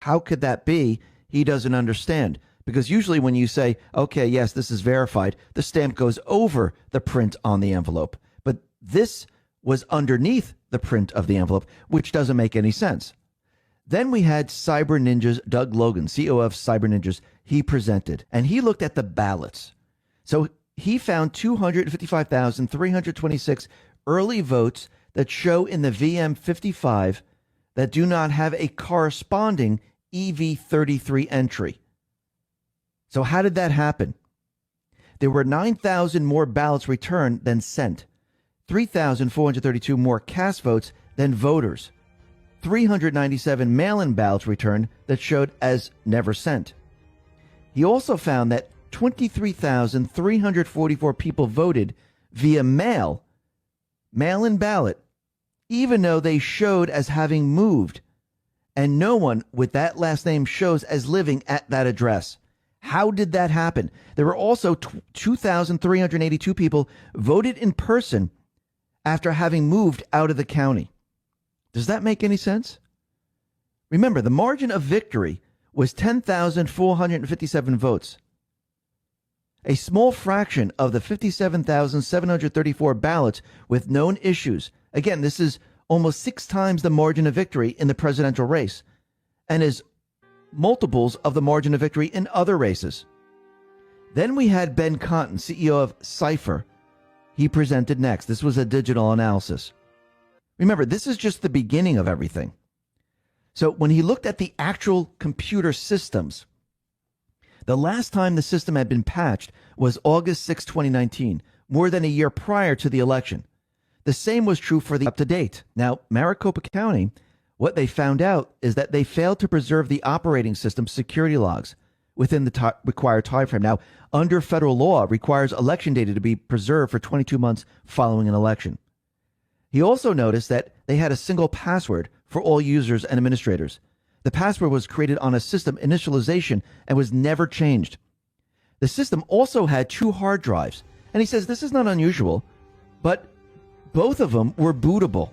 How could that be? He doesn't understand. Because usually when you say, okay, yes, this is verified, the stamp goes over the print on the envelope. But this was underneath the print of the envelope, which doesn't make any sense. Then we had Cyber Ninjas, Doug Logan, CEO of Cyber Ninjas. He presented, and he looked at the ballots. So he found 255,326 early votes that show in the VM55 that do not have a corresponding EV33 entry. So how did that happen? There were 9,000 more ballots returned than sent, 3,432 more cast votes than voters, 397 mail-in ballots returned that showed as never sent. He also found that 23,344 people voted via mail-in ballot, even though they showed as having moved, and no one with that last name shows as living at that address. How did that happen? There were also 2,382 people voted in person after having moved out of the county. Does that make any sense? Remember, the margin of victory was 10,457 votes. A small fraction of the 57,734 ballots with known issues. Again, this is almost 6 times the margin of victory in the presidential race and is multiples of the margin of victory in other races. Then we had Ben Conton, CEO of Cipher. He presented next. This was a digital analysis. Remember, this is just the beginning of everything. So when he looked at the actual computer systems, the last time the system had been patched was August 6, 2019, more than a year prior to the election. The same was true for the up-to-date. Now, Maricopa County, what they found out is that they failed to preserve the operating system security logs within the required time frame. Now, under federal law, it requires election data to be preserved for 22 months following an election. He also noticed that they had a single password for all users and administrators. The password was created on a system initialization and was never changed. The system also had 2 hard drives, and he says this is not unusual, but both of them were bootable,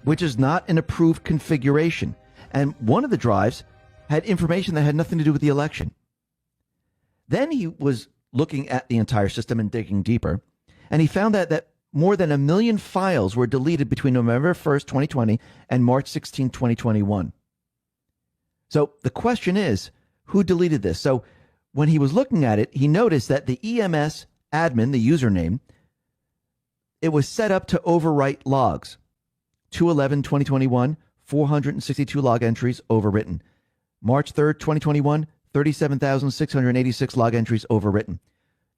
which is not an approved configuration. And one of the drives had information that had nothing to do with the election. Then he was looking at the entire system and digging deeper, and he found that more than 1 million files were deleted between November 1st, 2020 and March 16, 2021. So the question is, who deleted this? So when he was looking at it, he noticed that the EMS admin, the username, it was set up to overwrite logs. 2/11/2021, 462 log entries overwritten. March 3rd, 2021, 37,686 log entries overwritten.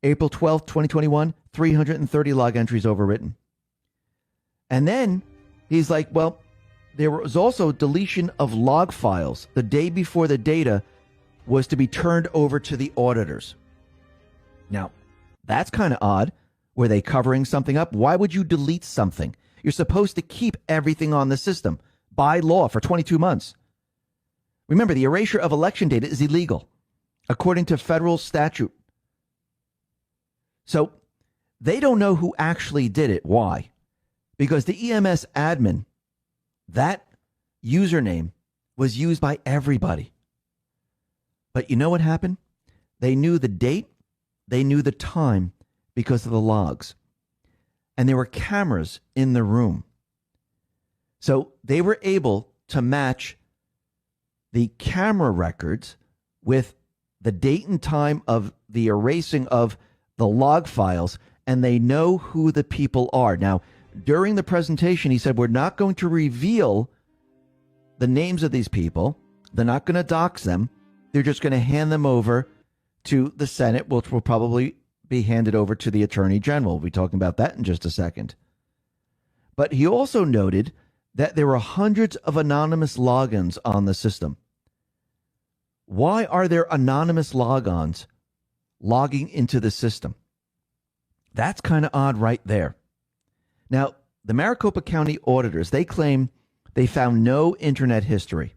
April 12th, 2021, 330 log entries overwritten. And then he's like, well, there was also deletion of log files the day before the data was to be turned over to the auditors. Now, that's kind of odd. Were they covering something up? Why would you delete something? You're supposed to keep everything on the system by law for 22 months. Remember, the erasure of election data is illegal, according to federal statute. So they don't know who actually did it. Why? Because the EMS admin, that username was used by everybody. But you know what happened? They knew the date, they knew the time because of the logs. And there were cameras in the room. So they were able to match the camera records with the date and time of the erasing of the log files, and they know who the people are. Now, during the presentation, he said, we're not going to reveal the names of these people. They're not going to dox them. They're just going to hand them over to the Senate, which will probably be handed over to the Attorney General. We'll be talking about that in just a second. But he also noted that there were hundreds of anonymous logins on the system. Why are there anonymous logons logging into the system? That's kind of odd right there. Now, the Maricopa County auditors, they claim they found no internet history.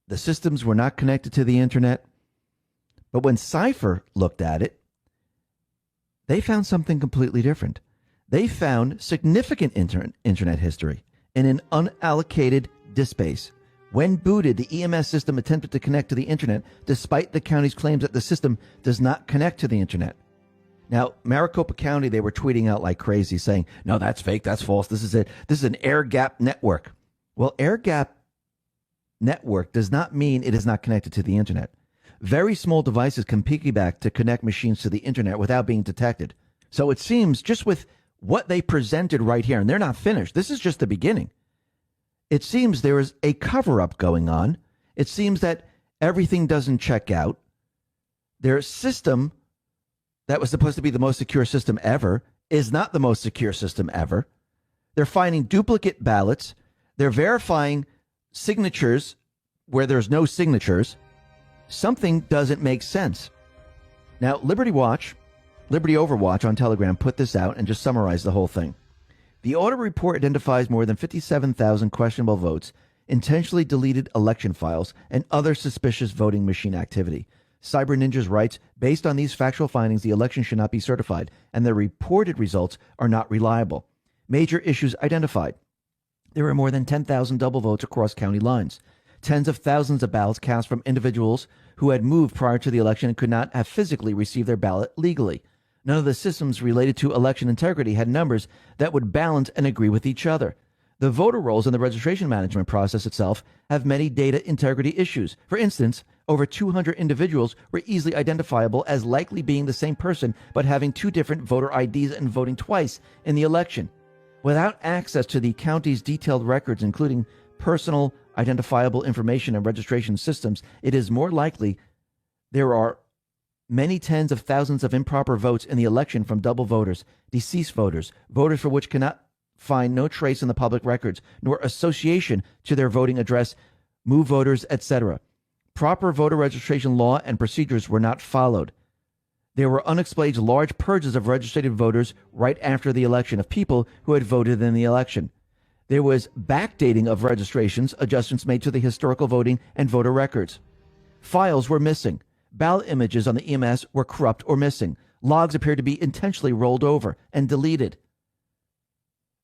The systems were not connected to the internet. But when Cipher looked at it, they found something completely different. They found significant internet history in an unallocated disk space When booted, the EMS system attempted to connect to the internet, despite the county's claims that the system does not connect to the internet. Now, Maricopa County, they were tweeting out like crazy, saying, no, that's fake, that's false, this is it. This is an air-gapped network. Well, air-gapped network does not mean it is not connected to the internet. Very small devices can piggyback to connect machines to the internet without being detected. So it seems, just with what they presented right here, and they're not finished, this is just the beginning. It seems there is a cover-up going on. It seems that everything doesn't check out. Their system that was supposed to be the most secure system ever is not the most secure system ever. They're finding duplicate ballots. They're verifying signatures where there's no signatures. Something doesn't make sense. Now, Liberty Overwatch on Telegram put this out and just summarized the whole thing. The audit report identifies more than 57,000 questionable votes, intentionally deleted election files, and other suspicious voting machine activity. Cyber Ninjas writes, based on these factual findings, the election should not be certified, and the reported results are not reliable. Major issues identified. There were more than 10,000 double votes across county lines. Tens of thousands of ballots cast from individuals who had moved prior to the election and could not have physically received their ballot legally. None of the systems related to election integrity had numbers that would balance and agree with each other. The voter rolls and the registration management process itself have many data integrity issues. For instance, over 200 individuals were easily identifiable as likely being the same person, but having two different voter IDs and voting twice in the election. Without access to the county's detailed records, including personal identifiable information and registration systems, it is more likely there are many tens of thousands of improper votes in the election from double voters, deceased voters, voters for which cannot find no trace in the public records, nor association to their voting address, move voters, etc. Proper voter registration law and procedures were not followed. There were unexplained large purges of registered voters right after the election of people who had voted in the election. There was backdating of registrations, adjustments made to the historical voting and voter records. Files were missing. Ballot images on the EMS were corrupt or missing. Logs appeared to be intentionally rolled over and deleted.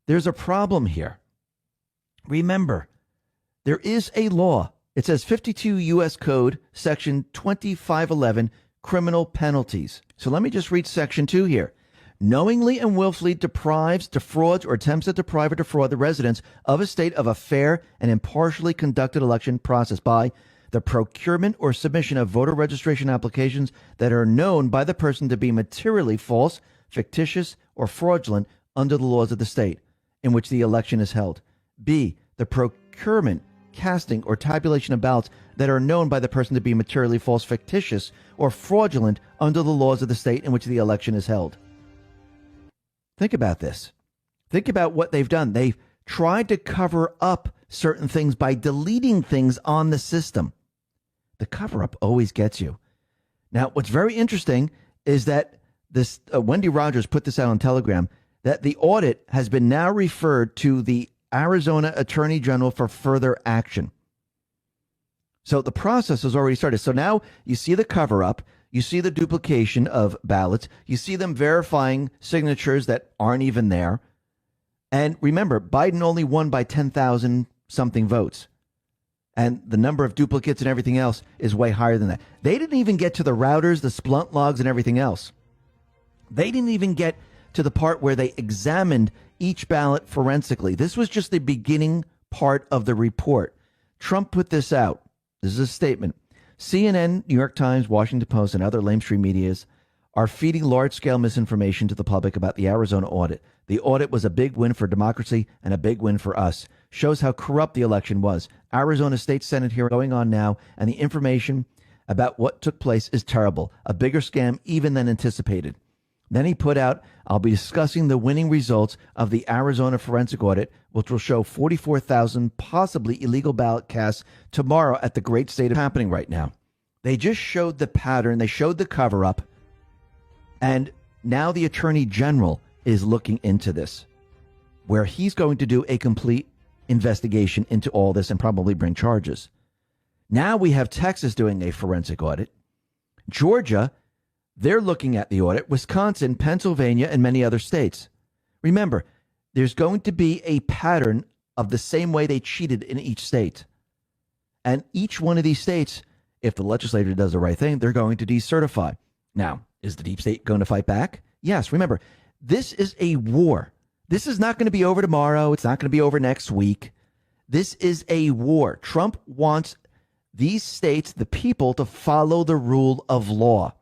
There's a problem here. Remember, there is a law. It says 52 U.S. Code, Section 2511, criminal penalties. So let me just read Section 2 here. Knowingly and willfully deprives, defrauds, or attempts to deprive or defraud the residents of a state of a fair and impartially conducted election process by the procurement or submission of voter registration applications that are known by the person to be materially false, fictitious, or fraudulent under the laws of the state in which the election is held. B, the procurement, casting, or tabulation of ballots that are known by the person to be materially false, fictitious, or fraudulent under the laws of the state in which the election is held. Think about this. Think about what they've done. They've tried to cover up certain things by deleting things on the system. The cover-up always gets you. Now, what's very interesting is that this Wendy Rogers put this out on Telegram, that the audit has been now referred to the Arizona Attorney General for further action. So the process has already started. So now you see the cover-up, you see the duplication of ballots, you see them verifying signatures that aren't even there. And remember, Biden only won by 10,000 something votes. And the number of duplicates and everything else is way higher than that. They didn't even get to the routers, the Splunk logs, and everything else. They didn't even get to the part where they examined each ballot forensically. This was just the beginning part of the report. Trump put this out. This is a statement. CNN, New York Times, Washington Post, and other lamestream medias are feeding large-scale misinformation to the public about the Arizona audit. The audit was a big win for democracy and a big win for us. Shows how corrupt the election was. Arizona State Senate hearing going on now, and the information about what took place is terrible. A bigger scam even than anticipated. Then he put out, I'll be discussing the winning results of the Arizona forensic audit, which will show 44,000 possibly illegal ballot casts tomorrow at the great state of happening right now. They just showed the pattern. They showed the cover-up. And now the Attorney General is looking into this, where he's going to do a complete investigation into all this and probably bring charges. Now we have Texas doing a forensic audit. Georgia, they're looking at the audit. Wisconsin, Pennsylvania, and many other states. Remember, there's going to be a pattern of the same way they cheated in each state. And each one of these states, if the legislature does the right thing, they're going to decertify. Now, is the deep state going to fight back? Yes. Remember, this is a war. This is not going to be over tomorrow. It's not going to be over next week. This is a war. Trump wants these states, the people, to follow the rule of law.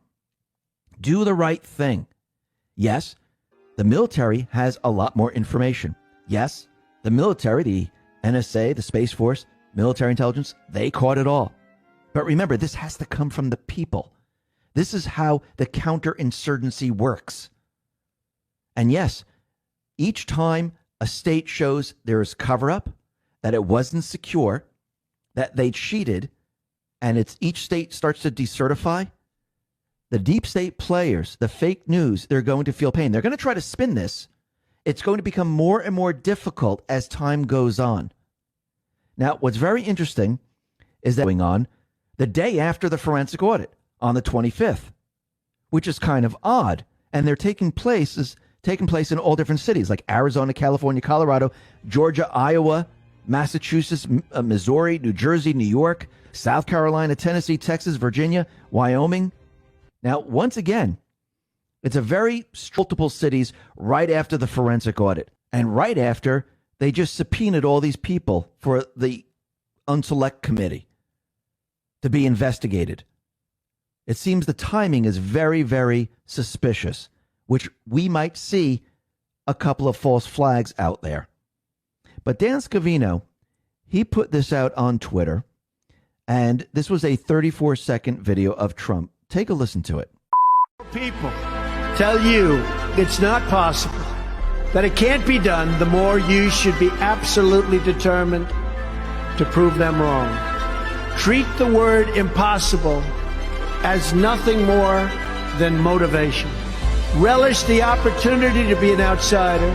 Do the right thing. Yes, the military has a lot more information. Yes, the military, the NSA, the Space Force, military intelligence, they caught it all. But remember, this has to come from the people. This is how the counterinsurgency works. And yes, each time a state shows there is cover-up, that it wasn't secure, that they cheated, and it's each state starts to decertify, the deep state players, the fake news, they're going to feel pain. They're going to try to spin this. It's going to become more and more difficult as time goes on. Now, what's very interesting is that going on the day after the forensic audit on the 25th, which is kind of odd. And they're taking place in all different cities like Arizona, California, Colorado, Georgia, Iowa, Massachusetts, Missouri, New Jersey, New York, South Carolina, Tennessee, Texas, Virginia, Wyoming. Now, once again, it's a very multiple cities right after the forensic audit. And right after, they just subpoenaed all these people for the Unselect Committee to be investigated. It seems the timing is very, very suspicious, which we might see a couple of false flags out there. But Dan Scavino, he put this out on Twitter, and this was a 34-second video of Trump. Take a listen to it. People tell you it's not possible, that it can't be done, the more you should be absolutely determined to prove them wrong. Treat the word impossible as nothing more than motivation. Relish the opportunity to be an outsider.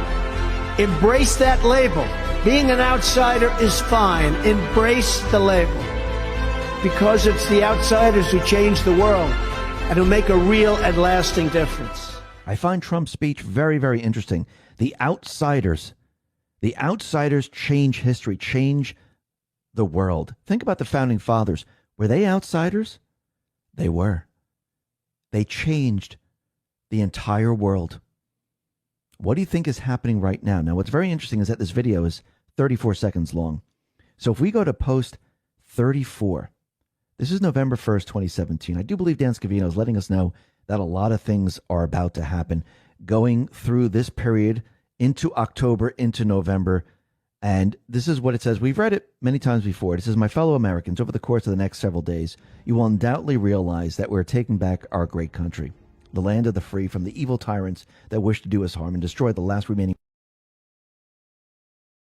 Embrace that label. Being an outsider is fine. Embrace the label. Because it's the outsiders who change the world and who make a real and lasting difference. I find Trump's speech very, very interesting. The outsiders change history, change the world. Think about the founding fathers. Were they outsiders? They were. They changed the entire world. What do you think is happening right now? Now, what's very interesting is that this video is 34 seconds long. So if we go to post 34, this is November 1st, 2017. I do believe Dan Scavino is letting us know that a lot of things are about to happen going through this period into October, into November. And this is what it says. We've read it many times before. It says, my fellow Americans, over the course of the next several days, you will undoubtedly realize that we're taking back our great country, the land of the free, from the evil tyrants that wish to do us harm and destroy the last remaining